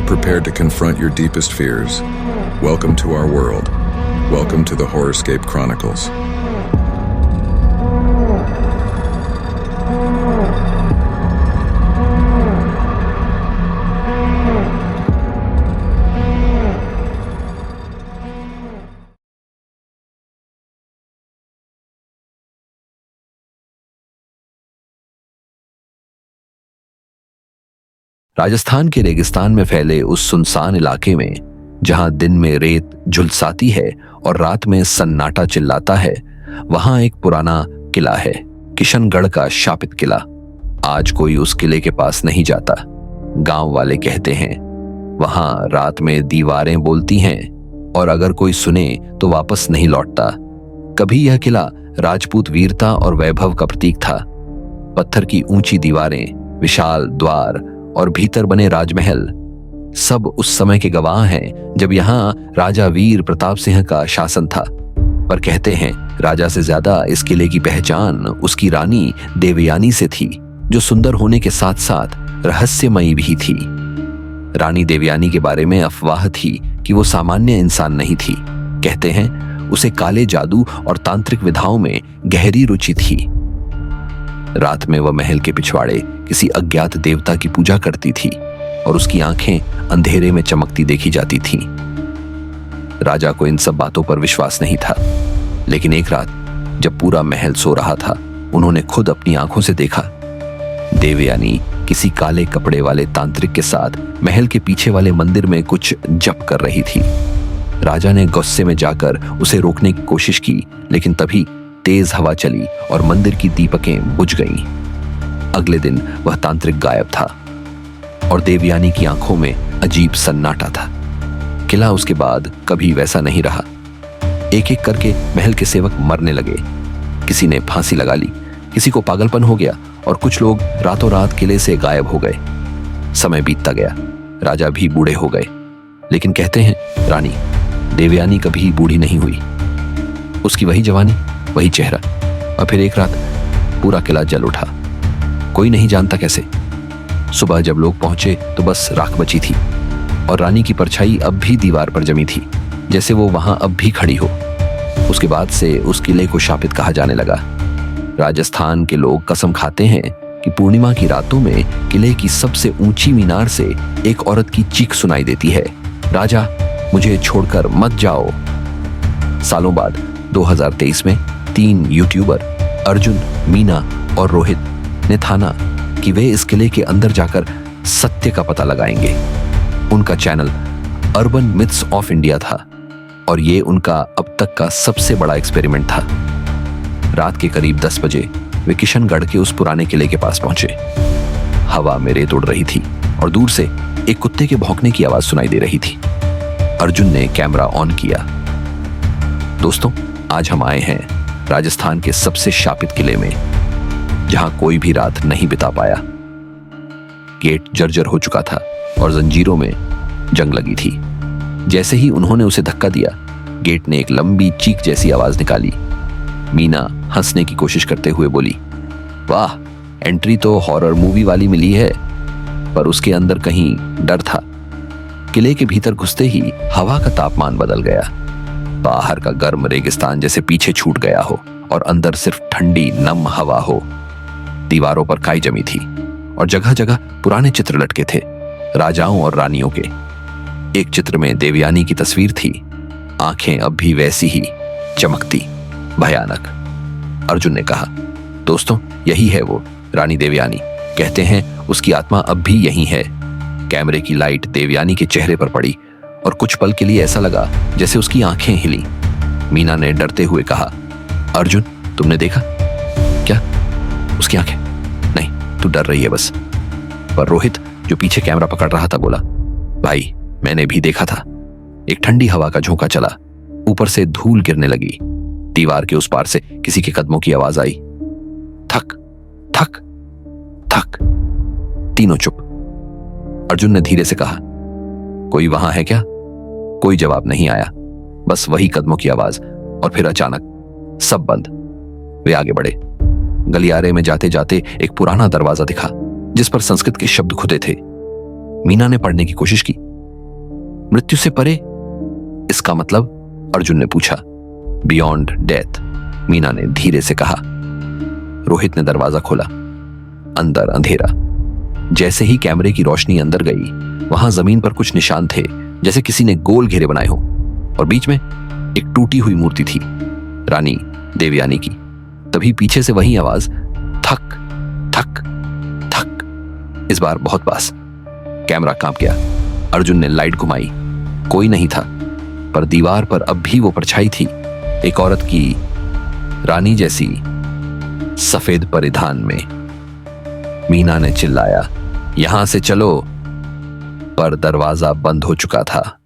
prepared to confront your deepest fears, welcome to our world. Welcome to the Horrorscape Chronicles. Rajasthan के रेगिस्तान में फैले उस सुनसान इलाके में जहां दिन में रेत झुलसाती है और रात में सन्नाटा चिल्लाता है, वहां एक पुराना किला है, किशनगढ़ का शापित किला। आज कोई उस किले के पास नहीं जाता। गांव वाले कहते हैं वहां रात में दीवारें बोलती हैं और अगर कोई सुने तो वापस नहीं लौटता। कभी यह किला राजपूत वीरता और वैभव का प्रतीक था। पत्थर की ऊंची दीवारें, विशाल द्वार और भीतर बने राजमहल सब उस समय के गवाह हैं जब यहाँ राजा वीर प्रताप सिंह का शासन था। पर कहते हैं राजा से ज्यादा इस किले की पहचान उसकी रानी देवयानी से थी, जो सुंदर होने के साथ साथ रहस्यमयी भी थी। रानी देवयानी के बारे में अफवाह थी कि वो सामान्य इंसान नहीं थी। कहते हैं उसे काले जादू और तांत्रिक विधाओं में गहरी रुचि थी। रात में वह महल के पिछवाड़े किसी अज्ञात देवता की पूजा करती थी और उसकी आंखें अंधेरे में चमकती देखी जाती थीं। राजा को इन सब बातों पर विश्वास नहीं था, लेकिन एक रात जब पूरा महल सो रहा था, उन्होंने खुद अपनी आंखों से देखा देवयानी किसी काले कपड़े वाले तांत्रिक के साथ महल के पीछे वाले मंदिर में कुछ जप कर रही थी। राजा ने गुस्से में जाकर उसे रोकने की कोशिश की, लेकिन तभी तेज हवा चली और मंदिर की दीपकें बुझ गईं। अगले दिन वह तांत्रिक गायब था और देवयानी की आंखों में अजीब सन्नाटा था। किला उसके बाद कभी वैसा नहीं रहा। एक एक करके महल के सेवक मरने लगे। किसी ने फांसी लगा ली, किसी को पागलपन हो गया और कुछ लोग रातों रात किले से गायब हो गए। समय बीतता गया, राजा भी बूढ़े हो गए, लेकिन कहते हैं रानी देवयानी कभी बूढ़ी नहीं हुई। उसकी वही जवानी, वही चेहरा। और फिर एक रात पूरा किला जल उठा, कोई नहीं जानता कैसे। सुबह जब लोग पहुंचे तो बस राख बची थी और रानी की परछाई अब भी दीवार पर जमी थी, जैसे वो वहां अब भी खड़ी हो। उसके बाद से उस किले को शापित कहा जाने लगा। राजस्थान के लोग कसम खाते हैं कि पूर्णिमा की रातों में किले की सबसे ऊंची मीनार से एक औरत की चीख सुनाई देती है, राजा मुझे छोड़कर मत जाओ। सालों बाद 2023 में 3 यूट्यूबर अर्जुन, मीना और रोहित ने ठाना कि वे इस किले के अंदर जाकर सत्य का पता लगाएंगे। उनका channel urban myths of India था और ये उनका अब तक का सबसे बड़ा एक्सपेरिमेंट था। रात के करीब 10 बजे वे किशनगढ़ के उस पुराने किले के पास पहुंचे। हवा में रेत उड़ रही थी और दूर से एक कुत्ते के भौंकने की आवाज सुनाई दे रही थी। अर्जुन ने कैमरा ऑन किया। दोस्तों, आज हम आए हैं राजस्थान के सबसे शापित किले में, जहां कोई भी रात नहीं बिता पाया। गेट जर्जर हो चुका था और जंजीरों में जंग लगी थी। जैसे ही उन्होंने उसे धक्का दिया, गेट ने एक लंबी चीख जैसी आवाज निकाली। मीना हंसने की कोशिश करते हुए बोली, वाह, एंट्री तो हॉरर मूवी वाली मिली है। पर उसके अंदर कहीं डर था। किले के भीतर घुसते ही हवा का तापमान बदल गया। बाहर का गर्म रेगिस्तान जैसे पीछे छूट गया हो और अंदर सिर्फ ठंडी नम हवा हो। दीवारों पर काई जमी थी और जगह जगह पुराने चित्र लटके थे, राजाओं और रानियों के। एक चित्र में देवयानी की तस्वीर थी, आंखें अब भी वैसी ही चमकती, भयानक। अर्जुन ने कहा, दोस्तों, यही है वो रानी देवयानी। कहते हैं उसकी आत्मा अब भी यहीं है। कैमरे की लाइट देवयानी के चेहरे पर पड़ी और कुछ पल के लिए ऐसा लगा जैसे उसकी आंखें हिली। मीना ने डरते हुए कहा, अर्जुन, तुमने देखा क्या उसकी आंखें? नहीं, तू डर रही है बस। पर रोहित, जो पीछे कैमरा पकड़ रहा था, बोला, भाई, मैंने भी देखा था। एक ठंडी हवा का झोंका चला, ऊपर से धूल गिरने लगी। दीवार के उस पार से किसी के कदमों की आवाज आई, थक थक थक। तीनों चुप। अर्जुन ने धीरे से कहा, कोई वहां है क्या? कोई जवाब नहीं आया, बस वही कदमों की आवाज। और फिर अचानक सब बंद। वे आगे बढ़े। गलियारे में जाते जाते एक पुराना दरवाजा दिखा जिस पर संस्कृत के शब्द खुदे थे। मीना ने पढ़ने की कोशिश की, मृत्यु से परे? इसका मतलब? अर्जुन ने पूछा। बियॉन्ड डेथ, मीना ने धीरे से कहा। रोहित ने दरवाजा खोला। अंदर अंधेरा। जैसे ही कैमरे की रोशनी अंदर गई, वहां जमीन पर कुछ निशान थे, जैसे किसी ने गोल घेरे बनाए हो, और बीच में एक टूटी हुई मूर्ति थी, रानी देवयानी की। तभी पीछे से वही आवाज, थक थक थक, इस बार बहुत पास। कैमरा कांप गया। अर्जुन ने लाइट घुमाई। कोई नहीं था, पर दीवार पर अब भी वो परछाई थी, एक औरत की, रानी जैसी, सफेद परिधान में। मीना ने चिल्लाया, यहां से चलो, पर दरवाजा बंद हो चुका था।